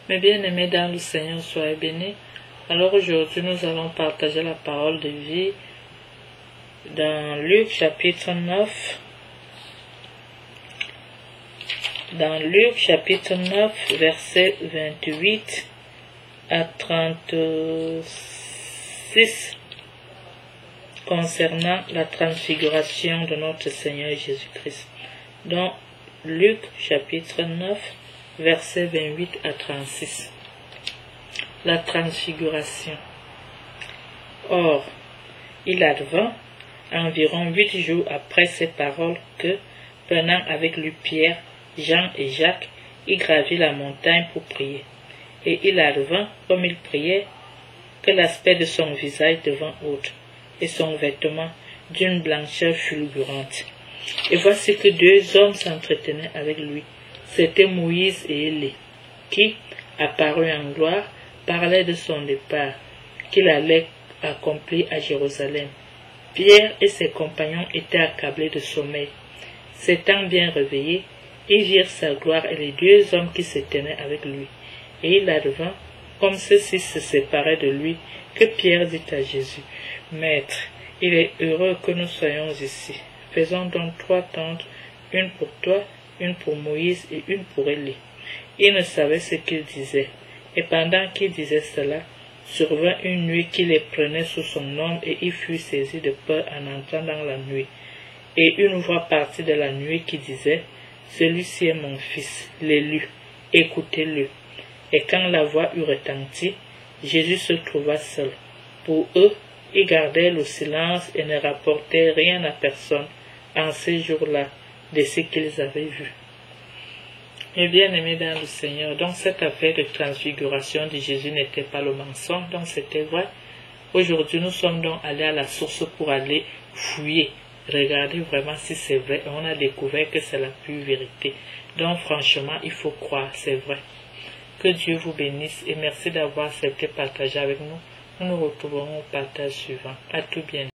Mes bien-aimés dans le Seigneur, soyez bénis. Alors aujourd'hui, nous allons partager la parole de vie dans Luc chapitre 9. Dans Luc chapitre 9, versets 28 à 36, concernant la transfiguration de notre Seigneur Jésus-Christ. Dans Luc chapitre 9, versets 28 à 36. La transfiguration. Or, il advint environ 8 jours après ces paroles que, prenant avec lui Pierre, Jean et Jacques, il gravit la montagne pour prier. Et il advint, comme il priait, que l'aspect de son visage devint autre, et son vêtement d'une blancheur fulgurante. Et voici que 2 hommes s'entretenaient avec lui. C'étaient Moïse et Élie, qui, apparus en gloire, parlaient de son départ, qu'il allait accomplir à Jérusalem. Pierre et ses compagnons étaient accablés de sommeil. S'étant bien réveillés, ils virent sa gloire et les 2 hommes qui se tenaient avec lui. Et il advint, comme ceux-ci se séparaient de lui, que Pierre dit à Jésus, « Maître, il est heureux que nous soyons ici. Faisons donc 3 tentes, une pour toi, une pour Moïse et une pour Élie. » Il ne savait ce qu'il disait. Et pendant qu'il disait cela, survint une nuit qui les prenait sous son ombre, et il fut saisi de peur en entrant dans la nuit. Et une voix partit de la nuit qui disait, « Celui-ci est mon fils, l'élu, écoutez-le. » Et quand la voix eut retenti, Jésus se trouva seul. Pour eux, ils gardèrent le silence et ne rapportèrent rien à personne en ces jours-là de ce qu'ils avaient vu. Mes bien-aimés dans le Seigneur, donc cette affaire de transfiguration de Jésus n'était pas le mensonge, donc c'était vrai. Aujourd'hui, nous sommes donc allés à la source pour aller fouiller, regarder vraiment si c'est vrai. Et on a découvert que c'est la pure vérité. Donc franchement, il faut croire, c'est vrai. Que Dieu vous bénisse et merci d'avoir accepté de partager avec nous. Nous nous retrouverons au partage suivant. À tout bientôt.